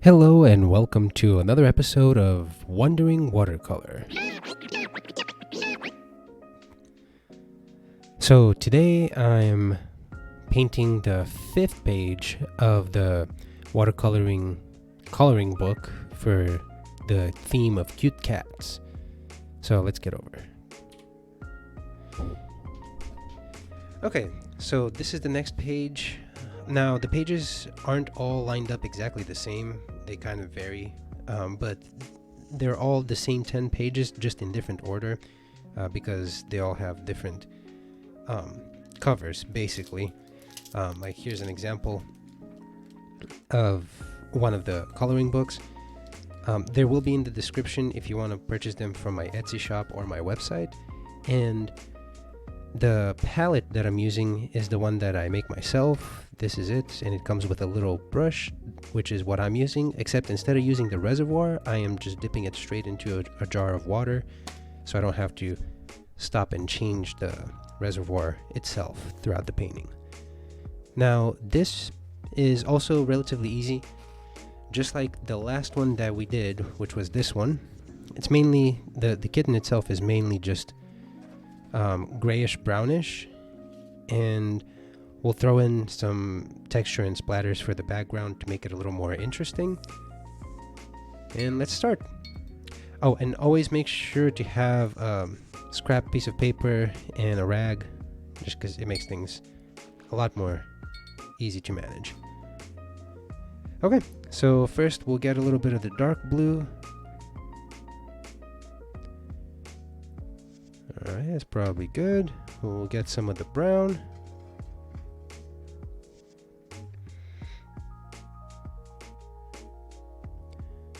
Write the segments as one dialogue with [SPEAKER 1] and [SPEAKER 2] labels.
[SPEAKER 1] Hello and welcome to another episode of Wondering Watercolor. So today I'm painting the 5th page of the watercoloring coloring book for the theme of cute cats. So let's get over. Okay, so this is the next page. Now the pages aren't all lined up exactly the same. They kind of vary, but they're all the same 10 pages, just in different order, because they all have different covers, basically. Like here's an example of one of the coloring books. There will be in the description if you want to purchase them from my Etsy shop or my website. And the palette that I'm using is the one that I make myself. This is it, and it comes with a little brush, which is what I'm using, except instead of using the reservoir, I am just dipping it straight into a jar of water, so I don't have to stop and change the reservoir itself throughout the painting. Now, this is also relatively easy, just like the last one that we did, which was this one. It's mainly, the kitten itself is mainly just grayish brownish, and we'll throw in some texture and splatters for the background to make it a little more interesting. And let's start. Oh, and always make sure to have a scrap piece of paper and a rag, just because it makes things a lot more easy to manage. Okay, so first we'll get a little bit of the dark blue. Alright, that's probably good. We'll get some of the brown.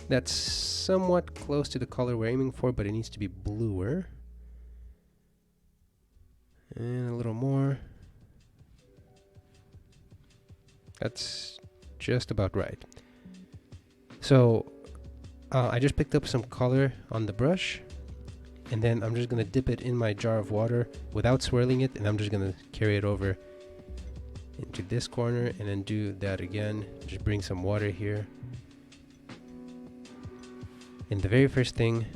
[SPEAKER 1] That's somewhat close to the color we're aiming for, but it needs to be bluer. And a little more. That's just about right. So, I just picked up some color on the brush, and then I'm just going to dip it in my jar of water without swirling it, and I'm just going to carry it over into this corner and then do that again. Just bring some water here. And the very first thing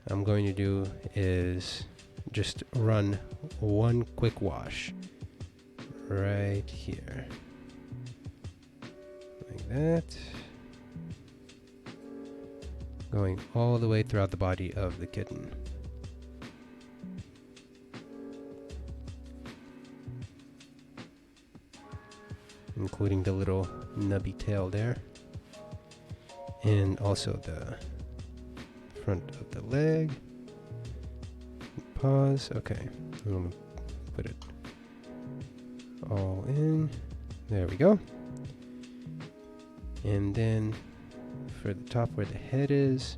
[SPEAKER 1] I'm going to do is just run one quick wash right here. Like that. Going all the way throughout the body of the kitten. Including the little nubby tail there. And also the front of the leg. Pause. Okay. I'm going to put it all in. There we go. And then for the top where the head is,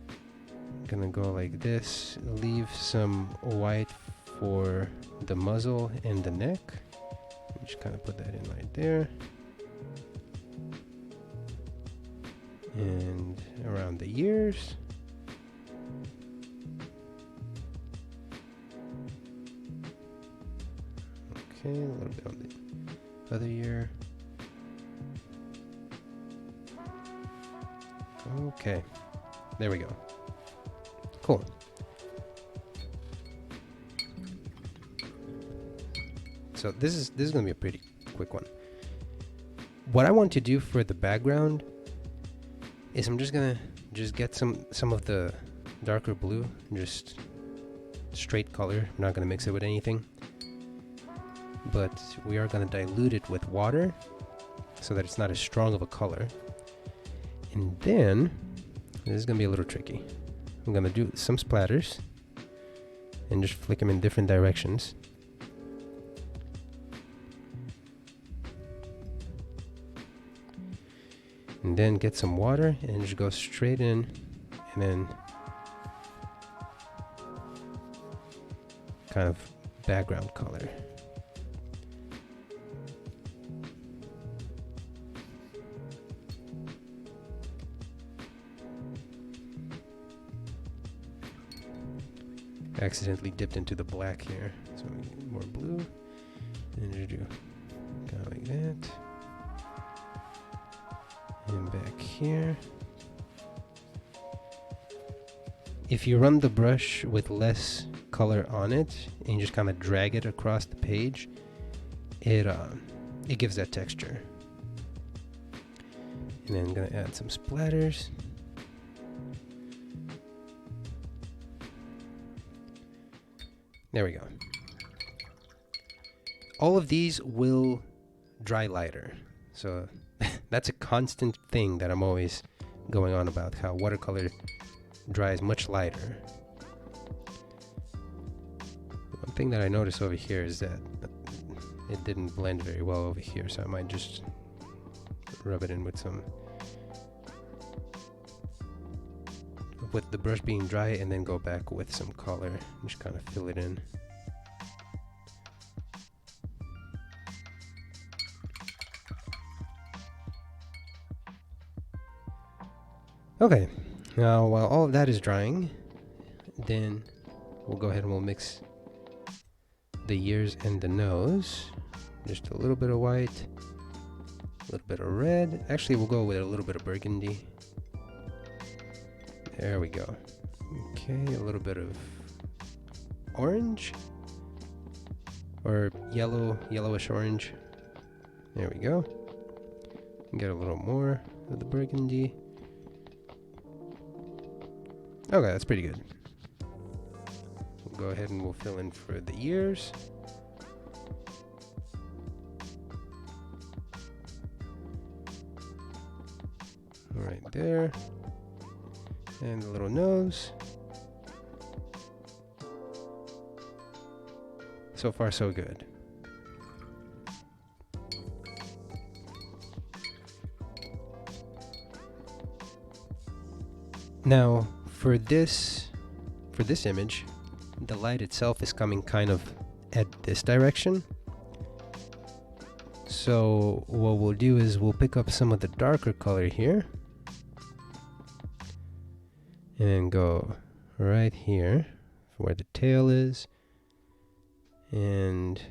[SPEAKER 1] I'm going to go like this. Leave some white for the muzzle and the neck. Just kind of put that in right there. And around the ears. Okay, a little bit on the other ear. Okay, there we go. Cool. So this is going to be a pretty quick one. What I want to do for the background is I'm just going to get some of the darker blue, just straight color. I'm not going to mix it with anything. But we are going to dilute it with water so that it's not as strong of a color. And then, this is going to be a little tricky. I'm going to do some splatters and just flick them in different directions. And then get some water and just go straight in, and then kind of background color. Accidentally dipped into the black here, so we need more blue, and just do kind of like that. And back here. If you run the brush with less color on it and you just kind of drag it across the page, it gives that texture. And then I'm gonna add some splatters. There we go. All of these will dry lighter. So that's a constant thing that I'm always going on about, how watercolor dries much lighter. One thing that I noticed over here is that it didn't blend very well over here, so I might just rub it in with the brush being dry, and then go back with some color and just kind of fill it in. Okay, now while all of that is drying, then we'll go ahead and we'll mix the ears and the nose. Just a little bit of white, a little bit of red. Actually, we'll go with a little bit of burgundy. There we go. Okay, a little bit of orange or yellowish orange. There we go. Get a little more of the burgundy. Okay, that's pretty good. We'll go ahead and we'll fill in for the ears. Right there. And the little nose. So far, so good. Now, for this image, the light itself is coming kind of at this direction. So what we'll do is we'll pick up some of the darker color here and go right here where the tail is and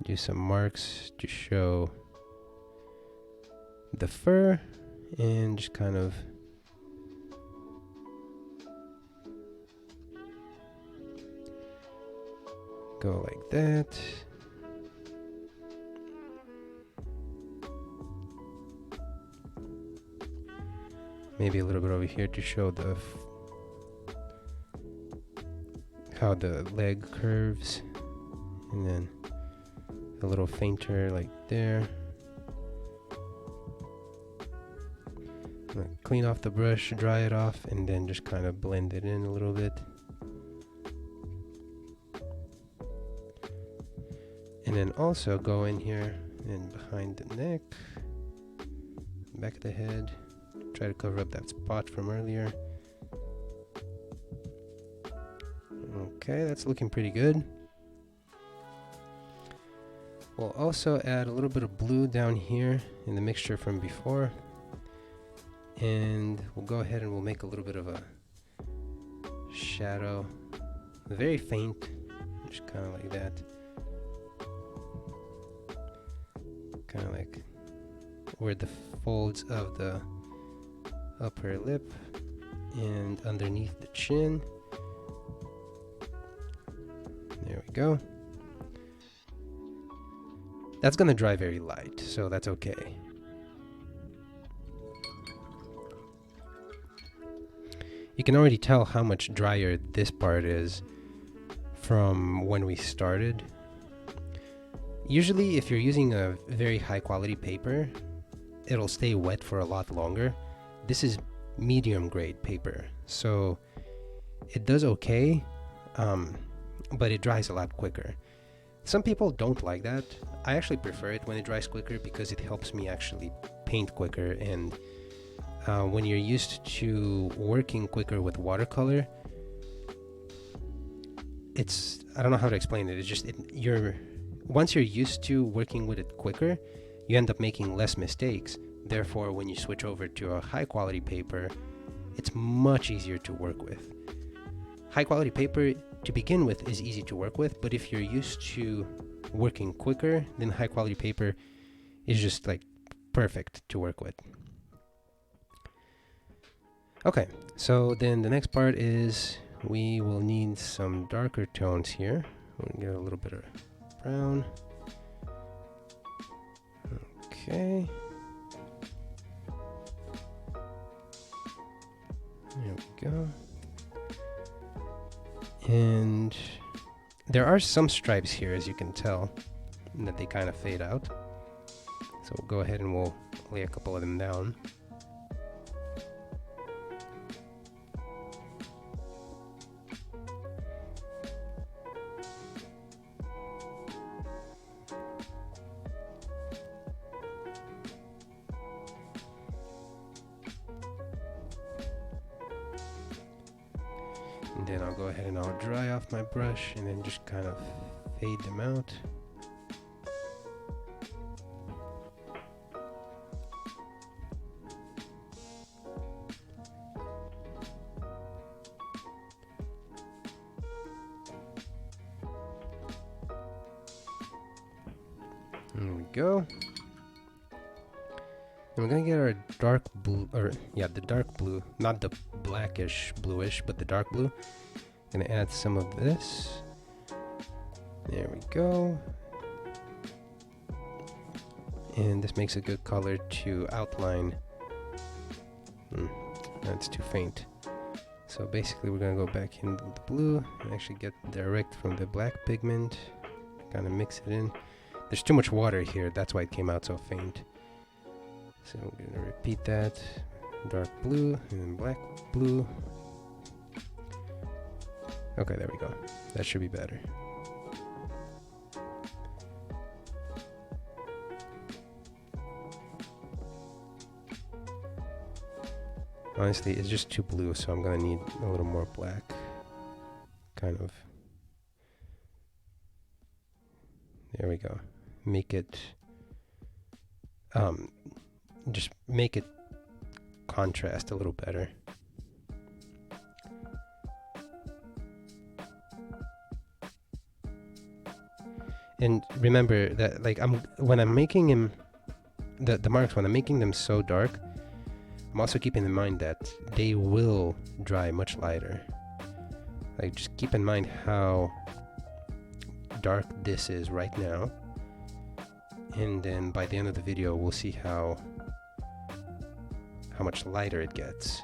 [SPEAKER 1] do some marks to show the fur, and just kind of go like that. Maybe a little bit over here to show the how the leg curves, and then a little fainter like there. Clean off the brush, dry it off, and then just kind of blend it in a little bit. And then also go in here and behind the neck, back of the head, try to cover up that spot from earlier. Okay, that's looking pretty good. We'll also add a little bit of blue down here in the mixture from before. And we'll go ahead and we'll make a little bit of a shadow, very faint, just kind of like that. Kind of like where the folds of the upper lip and underneath the chin. There we go. That's gonna dry very light, so that's okay. You can already tell how much drier this part is from when we started. Usually if you're using a very high quality paper, it'll stay wet for a lot longer. This is medium grade paper, so it does okay, but it dries a lot quicker. Some people don't like that. I actually prefer it when it dries quicker because it helps me actually paint quicker, and when you're used to working quicker with watercolor, I don't know how to explain it. It's just, once you're used to working with it quicker, you end up making less mistakes. Therefore, when you switch over to a high quality paper, it's much easier to work with. High quality paper to begin with is easy to work with, but if you're used to working quicker, then high quality paper is just like perfect to work with. Okay, so then the next part is we will need some darker tones here. We'll get a little bit of brown. Okay. There we go. And there are some stripes here, as you can tell, that they kind of fade out. So we'll go ahead and we'll lay a couple of them down. And then I'll go ahead and I'll dry off my brush and then just kind of fade them out. There we go. And we're gonna get our dark blue, or yeah, the dark blue, not the blackish bluish, but the dark blue. Gonna add some of this. There we go. And this makes a good color to outline. That's too faint. So basically we're gonna go back in the blue and actually get direct from the black pigment. Kind of mix it in. There's too much water here, that's why it came out so faint. So I'm gonna repeat that. Dark blue and then black blue. Okay, there we go. That should be better. Honestly, it's just too blue, so I'm gonna need a little more black. Kind of. There we go. Make it just make it contrast a little better. And remember that, like, when I'm making him the marks, when I'm making them so dark, I'm also keeping in mind that they will dry much lighter. Like, just keep in mind how dark this is right now, and then by the end of the video we'll see how much lighter it gets.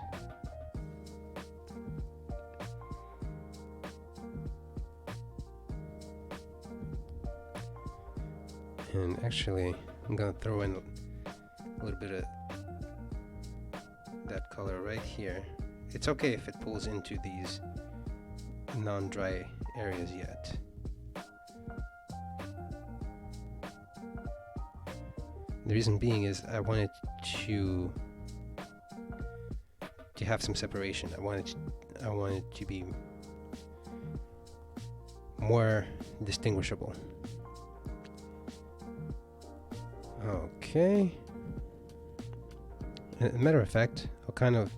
[SPEAKER 1] And actually I'm gonna throw in a little bit of that color right here. It's okay if it pulls into these non-dry areas yet. The reason being is I wanted to have some separation. I wanted to be more distinguishable. Okay. As a matter of fact, I'll kind of,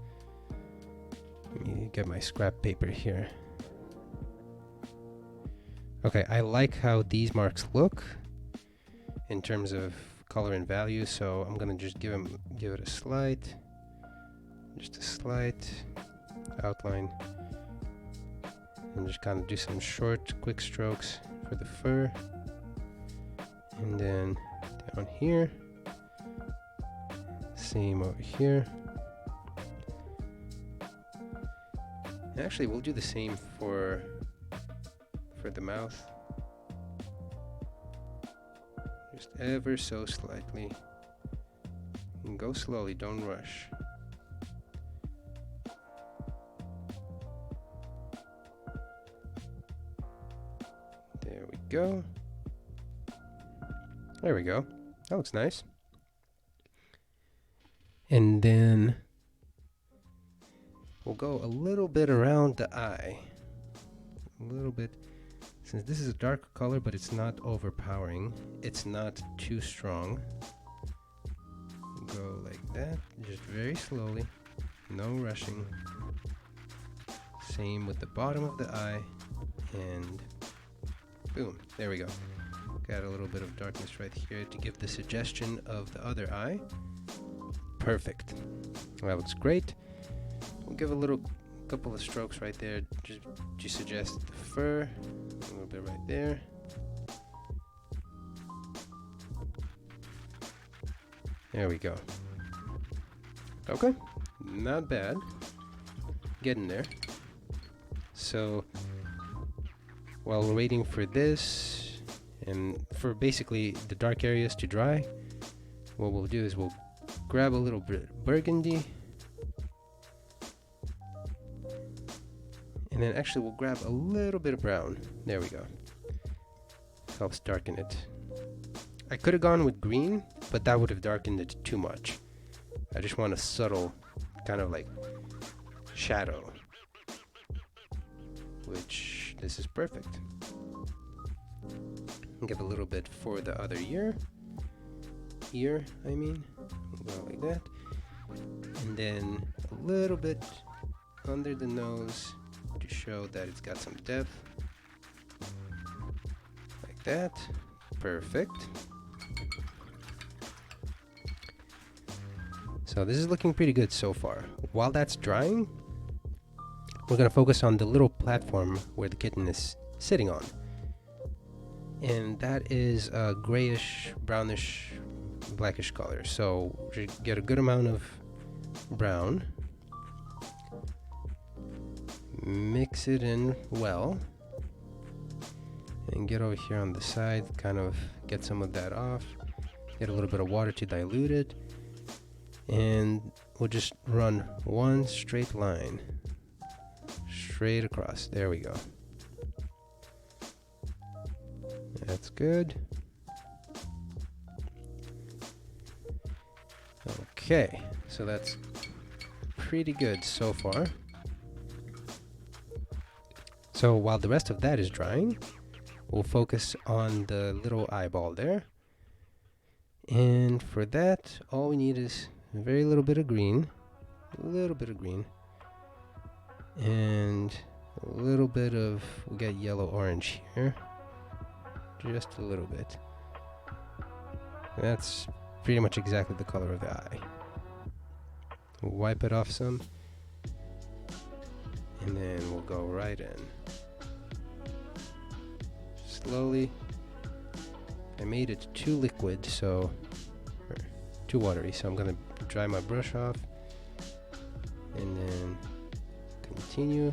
[SPEAKER 1] let me get my scrap paper here. Okay, I like how these marks look in terms of color and value, so I'm gonna just give it a slight outline, and just kind of do some short, quick strokes for the fur, and then down here, same over here. And actually, we'll do the same for the mouth. Just ever so slightly. And go slowly, don't rush. There we go. There we go. That looks nice. And then we'll go a little bit around the eye. A little bit. Since this is a dark color, but it's not overpowering, it's not too strong. Go like that, just very slowly, no rushing. Same with the bottom of the eye, and boom, there we go. Got a little bit of darkness right here to give the suggestion of the other eye. Perfect. That looks great. we'll give a little couple of strokes right there just to suggest the fur. A little bit right there. There we go. Okay, not bad. Getting there. So while we're waiting for this and for basically the dark areas to dry, what we'll do is we'll grab a little bit of burgundy, and then actually we'll grab a little bit of brown. There we go. Helps darken it. I could have gone with green, but that would have darkened it too much. I just want a subtle kind of like shadow, which this is perfect. Give a little bit for the other ear, I mean, go like that, and then a little bit under the nose to show that it's got some depth, like that. Perfect. So this is looking pretty good so far. While that's drying, we're going to focus on the little platform where the kitten is sitting on. And that is a grayish, brownish, blackish color. So we get a good amount of brown. Mix it in well. And get over here on the side, kind of get some of that off. Get a little bit of water to dilute it. And we'll just run one straight line straight across. There we go. That's good. Okay, so that's pretty good so far. So while the rest of that is drying, we'll focus on the little eyeball there. And for that, all we need is a very little bit of green, and a little bit of, we'll get yellow orange here, just a little bit. That's pretty much exactly the color of the eye. We'll wipe it off some, and then we'll go right in. Slowly. I made it too liquid, so, or too watery, so I'm gonna dry my brush off and then continue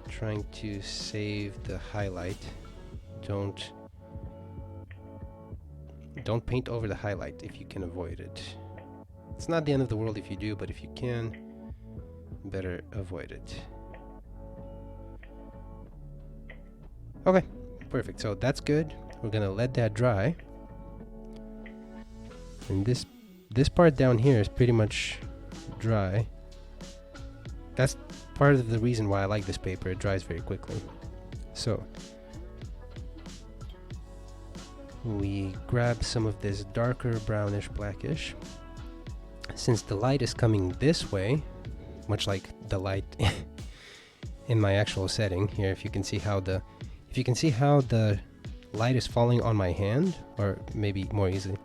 [SPEAKER 1] trying to save the highlight. Don't paint over the highlight if you can avoid it. It's not the end of the world if you do, but if you can, better avoid it. Okay, perfect. So that's good. We're gonna let that dry. And this part down here is pretty much dry. That's part of the reason why I like this paper. It dries very quickly. So we grab some of this darker brownish blackish. Since the light is coming this way, much like the light in my actual setting here, if you can see how the light is falling on my hand, or maybe more easily,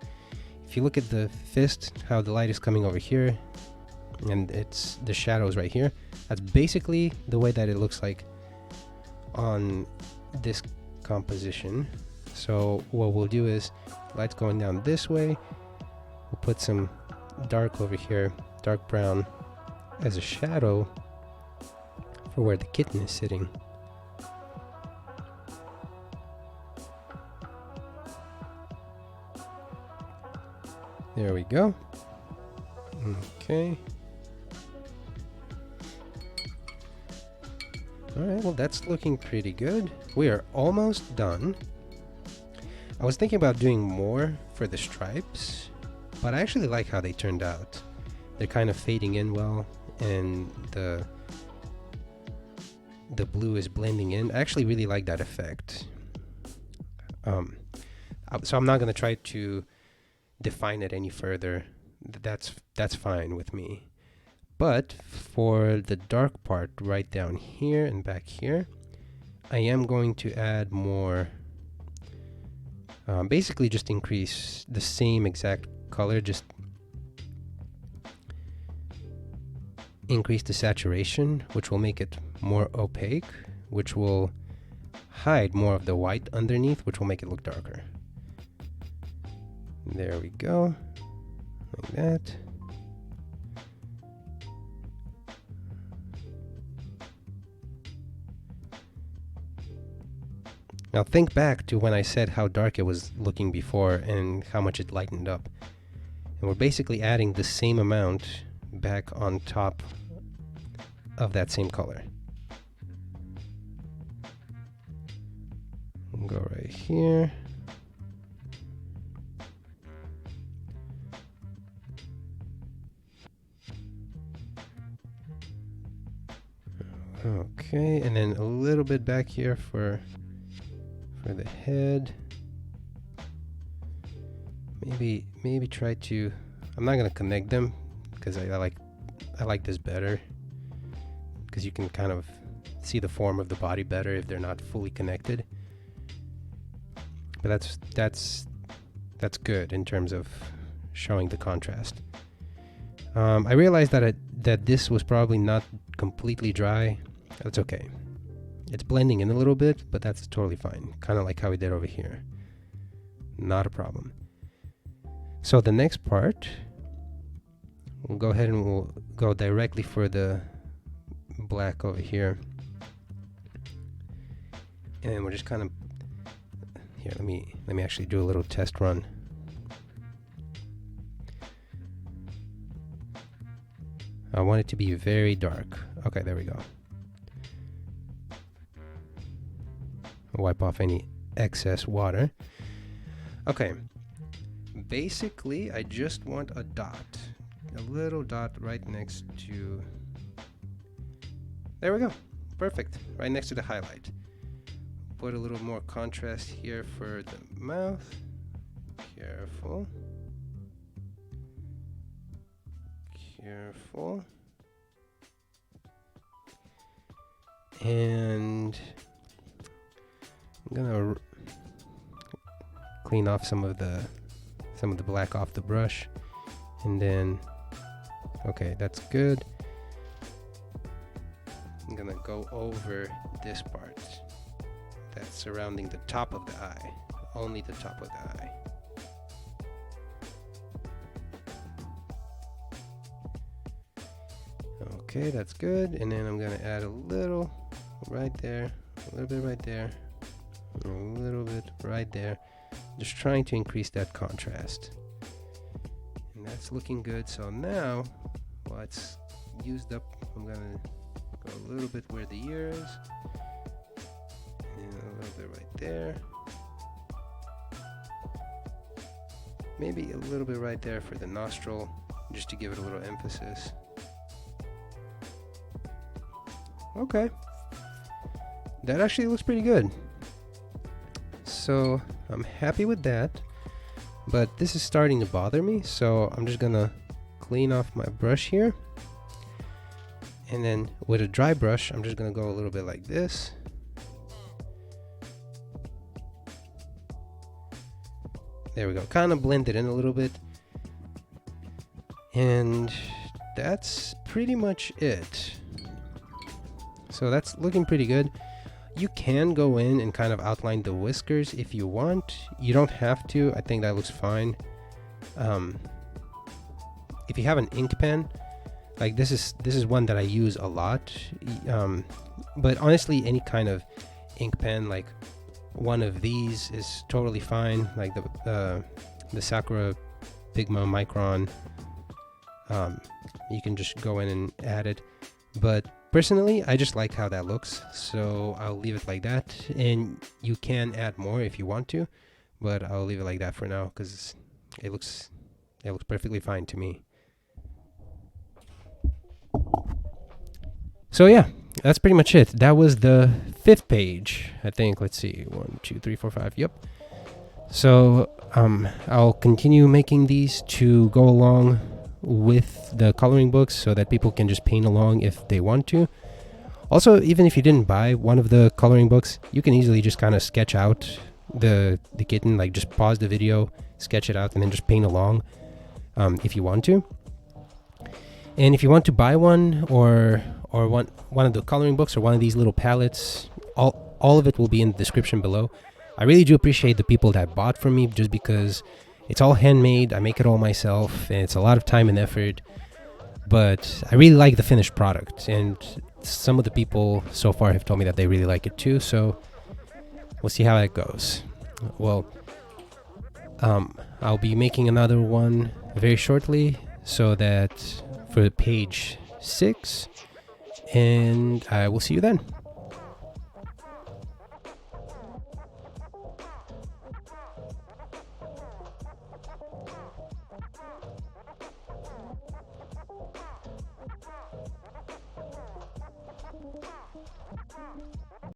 [SPEAKER 1] if you look at the fist, how the light is coming over here and it's the shadows right here, that's basically the way that it looks like on this composition. So what we'll do is, light's going down this way, we'll put some dark over here, dark brown, as a shadow for where the kitten is sitting. There we go. Okay. Alright, well that's looking pretty good. We are almost done. I was thinking about doing more for the stripes, but I actually like how they turned out. They're kind of fading in well, and the blue is blending in. I actually really like that effect. So I'm not going to try to define it any further. That's fine with me. But for the dark part right down here and back here, I am going to add more, basically just increase the same exact color, just increase the saturation, which will make it more opaque, which will hide more of the white underneath, which will make it look darker. There we go, like that. Now think back to when I said how dark it was looking before and how much it lightened up. And we're basically adding the same amount back on top of that same color. We'll go right here. Okay, and then a little bit back here for the head. Maybe try to, I'm not gonna connect them because I like this better, because you can kind of see the form of the body better if they're not fully connected. But that's good in terms of showing the contrast. I realized that this was probably not completely dry. That's okay. It's blending in a little bit, but that's totally fine. Kind of like how we did over here. Not a problem. So the next part, we'll go ahead and we'll go directly for the black over here. And we're just kind of, here, let me actually do a little test run. I want it to be very dark. Okay, there we go. Wipe off any excess water. Okay, basically I just want a dot, a little dot right next to, there we go, perfect, right next to the highlight. Put a little more contrast here for the mouth. Careful, careful, and I'm gonna clean off some of the black off the brush, and then, okay, that's good. I'm gonna go over this part that's surrounding the top of the eye, only the top of the eye. Okay, that's good. And then I'm gonna add a little right there, a little bit right there, a little bit right there, just trying to increase that contrast. And that's looking good. So now, while it's used up, I'm gonna go a little bit where the ear is, and a little bit right there, maybe a little bit right there for the nostril, just to give it a little emphasis. Okay, that actually looks pretty good. So I'm happy with that, but this is starting to bother me, so I'm just gonna clean off my brush here, and then with a dry brush I'm just gonna go a little bit like this. There we go, kind of blend it in a little bit, and that's pretty much it. So that's looking pretty good. You can go in and kind of outline the whiskers if you want. You don't have to. I think that looks fine. If you have an ink pen, like this is one that I use a lot. But honestly, any kind of ink pen, like one of these is totally fine. Like the Sakura Pigma Micron. You can just go in and add it. But personally, I just like how that looks, so I'll leave it like that. And you can add more if you want to, but I'll leave it like that for now because it looks perfectly fine to me. So yeah, that's pretty much it. That was the 5th page, I think. Let's see, 1, 2, 3, 4, 5. Yep. So I'll continue making these to go along with the coloring books so that people can just paint along if they want to. Also, even if you didn't buy one of the coloring books, you can easily just kind of sketch out the kitten, like just pause the video, sketch it out, and then just paint along if you want to. And if you want to buy one or one of the coloring books or one of these little palettes, all of it will be in the description below. I really do appreciate the people that bought from me, just because it's all handmade. I make it all myself, and it's a lot of time and effort. But I really like the finished product, and some of the people so far have told me that they really like it too. So we'll see how that goes. Well, I'll be making another one very shortly, so that for page 6, and I will see you then.